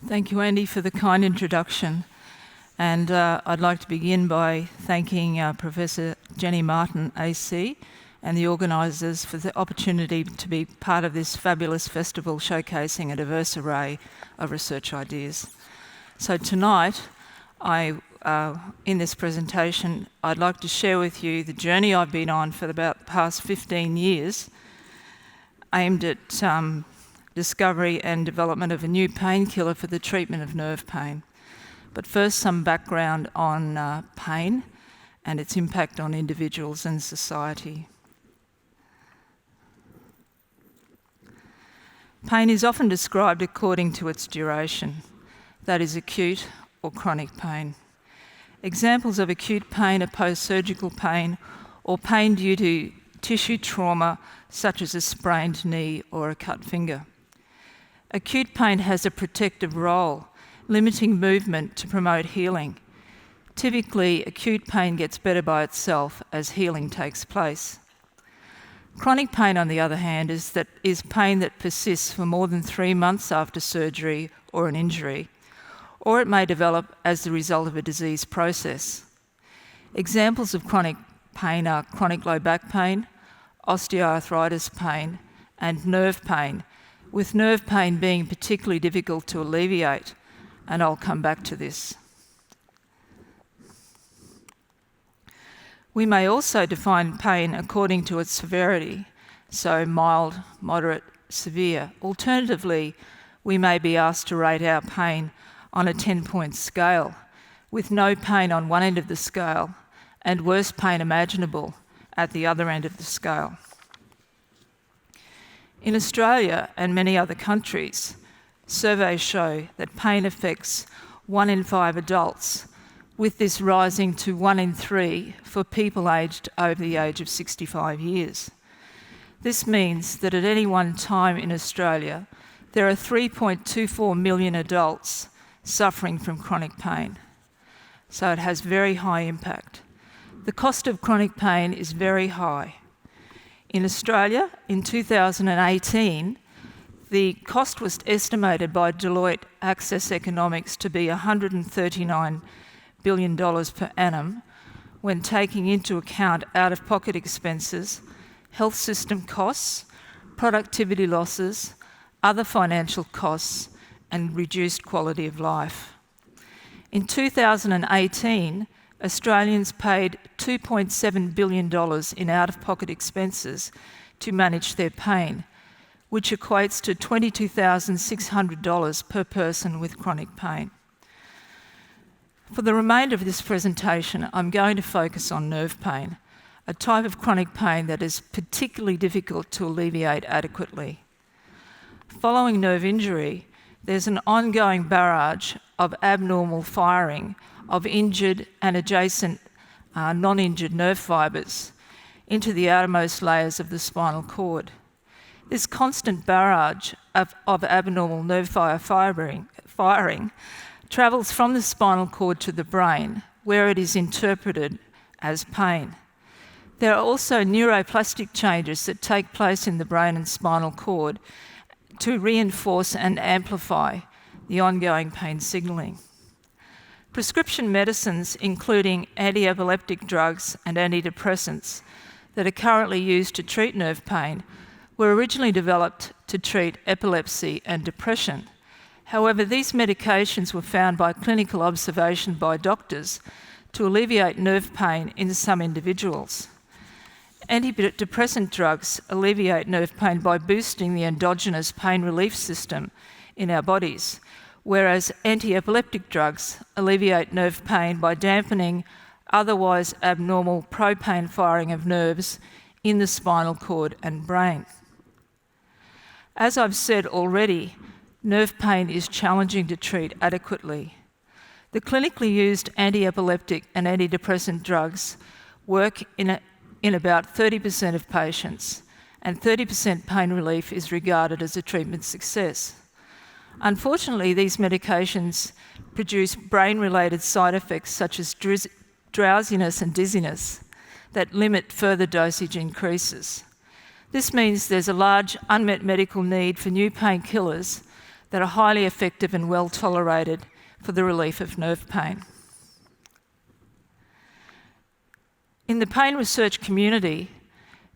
Thank you, Andy, for the kind introduction. And I'd like to begin by thanking Professor Jenny Martin, AC, and the organisers for the opportunity to be part of this fabulous festival showcasing a diverse array of research ideas. So tonight, in this presentation, I'd like to share with you the journey I've been on for about the past 15 years, aimed at discovery and development of a new painkiller for the treatment of nerve pain. But first, some background on pain and its impact on individuals and society. Pain is often described according to its duration, that is acute or chronic pain. Examples of acute pain are post-surgical pain or pain due to tissue trauma such as a sprained knee or a cut finger. Acute pain has a protective role, limiting movement to promote healing. Typically, acute pain gets better by itself as healing takes place. Chronic pain, on the other hand, is pain that persists for more than 3 months after surgery or an injury, or it may develop as the result of a disease process. Examples of chronic pain are chronic low back pain, osteoarthritis pain, and nerve pain, with nerve pain being particularly difficult to alleviate, and I'll come back to this. We may also define pain according to its severity, so mild, moderate, severe. Alternatively, we may be asked to rate our pain on a 10-point scale, with no pain on one end of the scale and worst pain imaginable at the other end of the scale. In Australia and many other countries, surveys show that pain affects 1 in 5 adults, with this rising to 1 in 3 for people aged over the age of 65 years. This means that at any one time in Australia, there are 3.24 million adults suffering from chronic pain. So it has very high impact. The cost of chronic pain is very high. In Australia, in 2018, the cost was estimated by Deloitte Access Economics to be $139 billion per annum when taking into account out-of-pocket expenses, health system costs, productivity losses, other financial costs, and reduced quality of life. In 2018, Australians paid $2.7 billion in out-of-pocket expenses to manage their pain, which equates to $22,600 per person with chronic pain. For the remainder of this presentation, I'm going to focus on nerve pain, a type of chronic pain that is particularly difficult to alleviate adequately. Following nerve injury, there's an ongoing barrage of abnormal firing of injured and adjacent non-injured nerve fibres into the outermost layers of the spinal cord. This constant barrage of abnormal nerve firing travels from the spinal cord to the brain, where it is interpreted as pain. There are also neuroplastic changes that take place in the brain and spinal cord to reinforce and amplify the ongoing pain signalling. Prescription medicines, including anti-epileptic drugs and anti-depressants that are currently used to treat nerve pain, were originally developed to treat epilepsy and depression. However, these medications were found by clinical observation by doctors to alleviate nerve pain in some individuals. Antidepressant drugs alleviate nerve pain by boosting the endogenous pain relief system in our bodies, whereas anti-epileptic drugs alleviate nerve pain by dampening otherwise abnormal pro-pain firing of nerves in the spinal cord and brain. As I've said already, nerve pain is challenging to treat adequately. The clinically used anti-epileptic and antidepressant drugs work in about 30% of patients, and 30% pain relief is regarded as a treatment success. Unfortunately, these medications produce brain-related side effects such as drowsiness and dizziness that limit further dosage increases. This means there's a large unmet medical need for new painkillers that are highly effective and well tolerated for the relief of nerve pain. In the pain research community,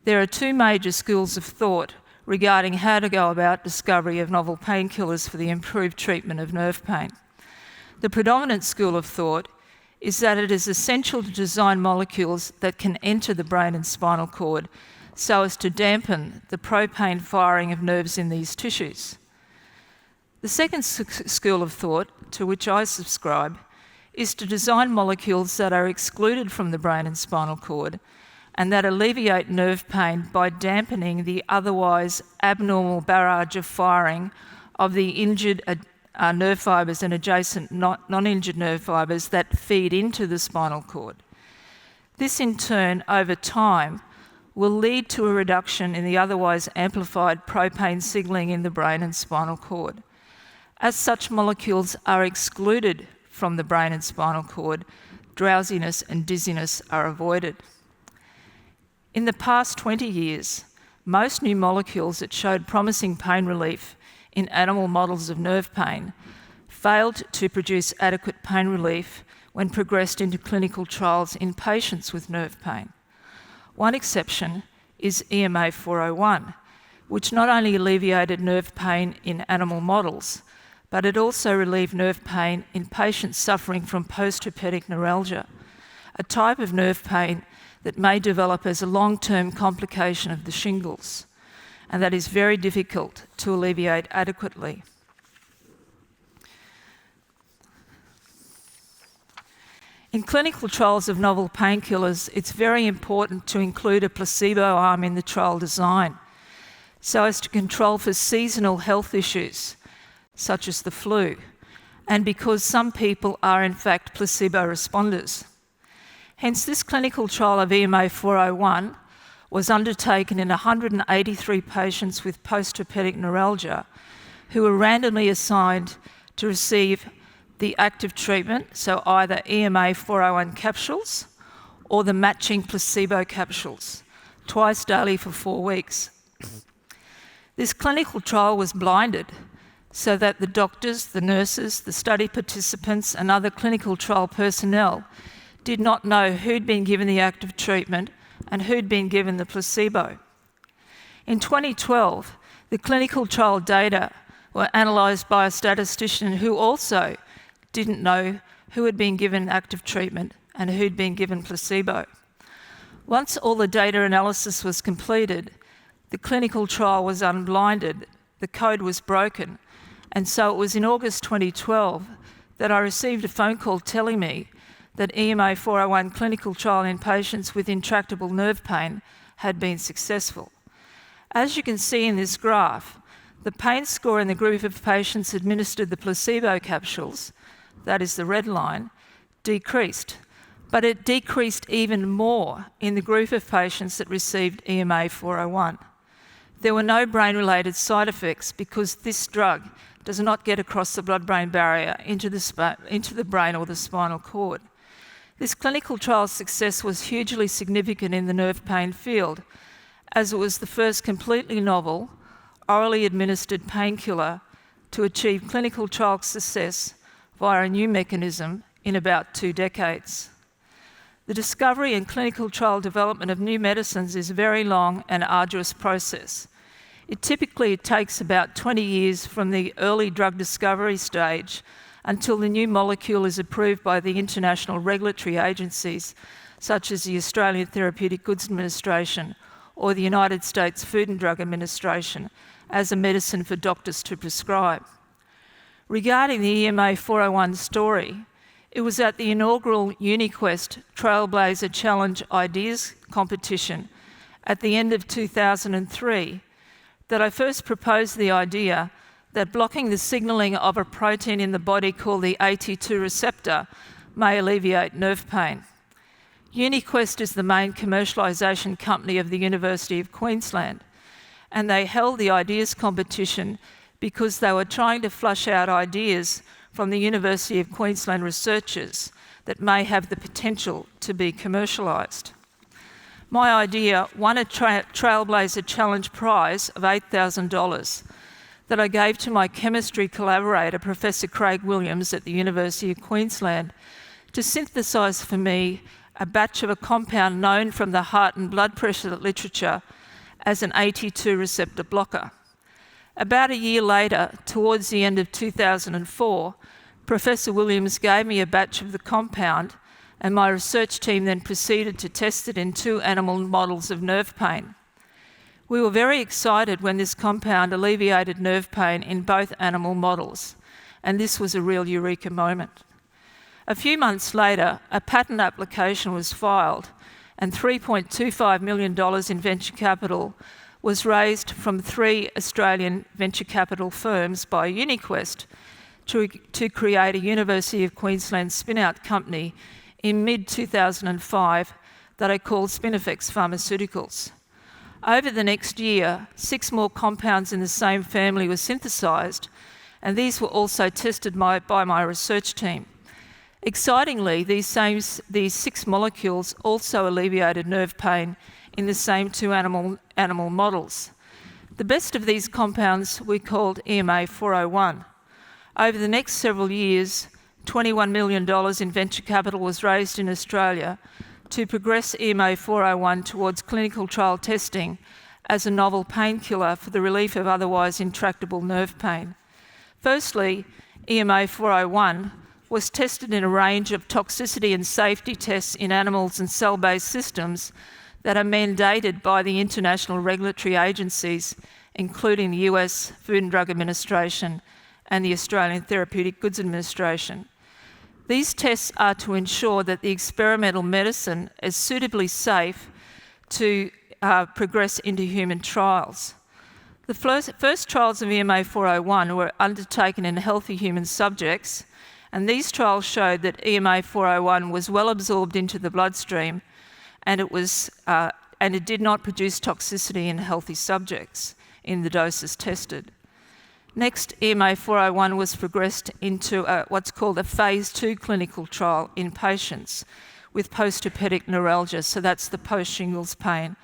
there are two major schools of thought regarding how to go about discovery of novel painkillers for the improved treatment of nerve pain. The predominant school of thought is that it is essential to design molecules that can enter the brain and spinal cord so as to dampen the pro-pain firing of nerves in these tissues. The second school of thought, to which I subscribe, is to design molecules that are excluded from the brain and spinal cord and that alleviate nerve pain by dampening the otherwise abnormal barrage of firing of the injured nerve fibres and adjacent non-injured nerve fibres that feed into the spinal cord. This in turn, over time, will lead to a reduction in the otherwise amplified pro-pain signalling in the brain and spinal cord. As such molecules are excluded from the brain and spinal cord, drowsiness and dizziness are avoided. In the past 20 years, most new molecules that showed promising pain relief in animal models of nerve pain failed to produce adequate pain relief when progressed into clinical trials in patients with nerve pain. One exception is EMA-401, which not only alleviated nerve pain in animal models, but it also relieved nerve pain in patients suffering from post-herpetic neuralgia, a type of nerve pain that may develop as a long-term complication of the shingles, and that is very difficult to alleviate adequately. In clinical trials of novel painkillers, it's very important to include a placebo arm in the trial design so as to control for seasonal health issues, such as the flu, and because some people are in fact placebo responders. Hence, this clinical trial of EMA-401 was undertaken in 183 patients with post-herpetic neuralgia who were randomly assigned to receive the active treatment, so either EMA-401 capsules or the matching placebo capsules, twice daily for 4 weeks. This clinical trial was blinded so that the doctors, the nurses, the study participants and other clinical trial personnel did not know who'd been given the active treatment and who'd been given the placebo. In 2012, the clinical trial data were analysed by a statistician who also didn't know who had been given active treatment and who'd been given placebo. Once all the data analysis was completed, the clinical trial was unblinded, the code was broken, and so it was in August 2012 that I received a phone call telling me that EMA-401 clinical trial in patients with intractable nerve pain had been successful. As you can see in this graph, the pain score in the group of patients administered the placebo capsules, that is the red line, decreased. But it decreased even more in the group of patients that received EMA-401. There were no brain-related side effects because this drug does not get across the blood-brain barrier into the brain or the spinal cord. This clinical trial's success was hugely significant in the nerve pain field, as it was the first completely novel, orally administered painkiller to achieve clinical trial success via a new mechanism in about 2 decades. The discovery and clinical trial development of new medicines is a very long and arduous process. It typically takes about 20 years from the early drug discovery stage until the new molecule is approved by the international regulatory agencies, such as the Australian Therapeutic Goods Administration or the United States Food and Drug Administration, as a medicine for doctors to prescribe. Regarding the EMA-401 story, it was at the inaugural UniQuest Trailblazer Challenge Ideas competition at the end of 2003 that I first proposed the idea that blocking the signalling of a protein in the body called the AT2 receptor may alleviate nerve pain. UniQuest is the main commercialisation company of the University of Queensland, and they held the ideas competition because they were trying to flush out ideas from the University of Queensland researchers that may have the potential to be commercialised. My idea won a Trailblazer Challenge prize of $8,000. that I gave to my chemistry collaborator, Professor Craig Williams at the University of Queensland, to synthesise for me a batch of a compound known from the heart and blood pressure literature as an AT2 receptor blocker. About a year later, towards the end of 2004, Professor Williams gave me a batch of the compound, and my research team then proceeded to test it in 2 animal models of nerve pain. We were very excited when this compound alleviated nerve pain in both animal models, and this was a real eureka moment. A few months later, a patent application was filed, and $3.25 million in venture capital was raised from 3 Australian venture capital firms by UniQuest to create a University of Queensland spin-out company in mid-2005 that I called Spinifex Pharmaceuticals. Over the next year, 6 more compounds in the same family were synthesised, and these were also tested by my research team. Excitingly, these 6 molecules also alleviated nerve pain in the same 2 animal models. The best of these compounds we called EMA401. Over the next several years, $21 million in venture capital was raised in Australia to progress EMA401 towards clinical trial testing as a novel painkiller for the relief of otherwise intractable nerve pain. Firstly, EMA401 was tested in a range of toxicity and safety tests in animals and cell-based systems that are mandated by the international regulatory agencies, including the US Food and Drug Administration and the Australian Therapeutic Goods Administration. These tests are to ensure that the experimental medicine is suitably safe to progress into human trials. The first trials of EMA401 were undertaken in healthy human subjects, and these trials showed that EMA401 was well absorbed into the bloodstream, and it did not produce toxicity in healthy subjects in the doses tested. Next, EMA401 was progressed into what's called a phase 2 clinical trial in patients with post-herpetic neuralgia, so that's the post-shingles pain,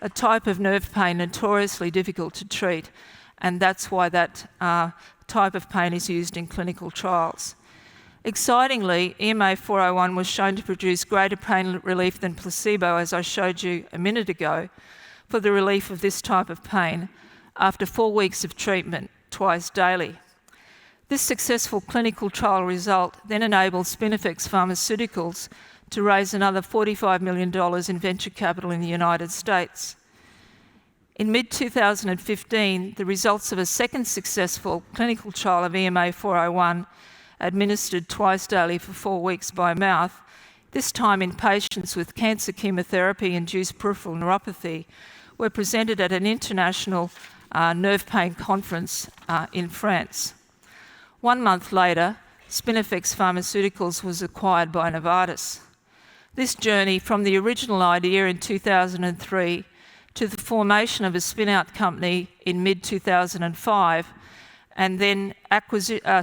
a type of nerve pain notoriously difficult to treat, and that's why that type of pain is used in clinical trials. Excitingly, EMA401 was shown to produce greater pain relief than placebo, as I showed you a minute ago, for the relief of this type of pain after 4 weeks of treatment twice daily. This successful clinical trial result then enabled Spinifex Pharmaceuticals to raise another $45 million in venture capital in the United States. In mid-2015, the results of a second successful clinical trial of EMA401 administered twice daily for 4 weeks by mouth, this time in patients with cancer chemotherapy-induced peripheral neuropathy, were presented at an international nerve pain conference in France. 1 month later, Spinifex Pharmaceuticals was acquired by Novartis. This journey from the original idea in 2003 to the formation of a spin-out company in mid-2005, and then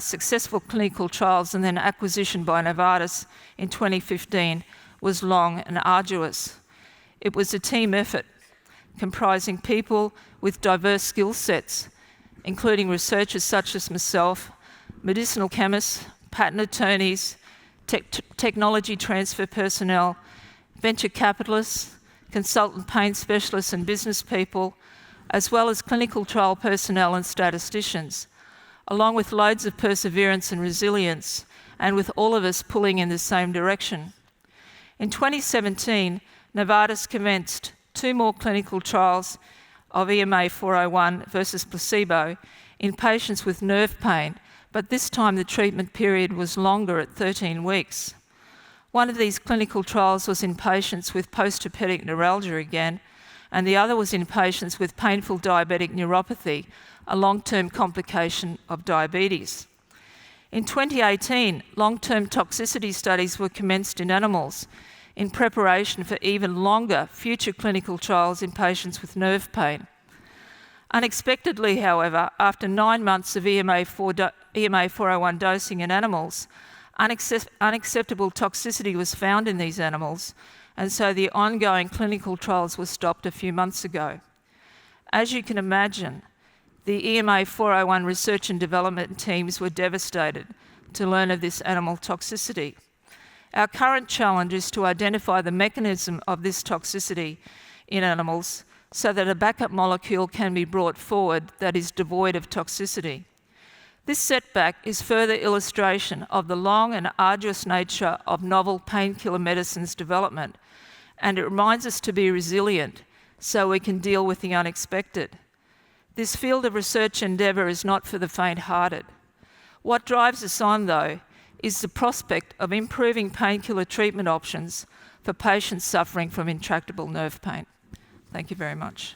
successful clinical trials and then acquisition by Novartis in 2015 was long and arduous. It was a team effort comprising people with diverse skill sets, including researchers such as myself, medicinal chemists, patent attorneys, technology transfer personnel, venture capitalists, consultant pain specialists and business people, as well as clinical trial personnel and statisticians, along with loads of perseverance and resilience, and with all of us pulling in the same direction. In 2017, Novartis commenced 2 more clinical trials of EMA401 versus placebo in patients with nerve pain, but this time the treatment period was longer at 13 weeks. One of these clinical trials was in patients with post-herpetic neuralgia again, and the other was in patients with painful diabetic neuropathy, a long-term complication of diabetes. In 2018, long-term toxicity studies were commenced in animals in preparation for even longer future clinical trials in patients with nerve pain. Unexpectedly, however, after 9 months of EMA401 dosing in animals, unacceptable toxicity was found in these animals, and so the ongoing clinical trials were stopped a few months ago. As you can imagine, The EMA 401 research and development teams were devastated to learn of this animal toxicity. Our current challenge is to identify the mechanism of this toxicity in animals so that a backup molecule can be brought forward that is devoid of toxicity. This setback is further illustration of the long and arduous nature of novel painkiller medicines development, and it reminds us to be resilient so we can deal with the unexpected. This field of research endeavour is not for the faint-hearted. What drives us on, though, is the prospect of improving painkiller treatment options for patients suffering from intractable nerve pain. Thank you very much.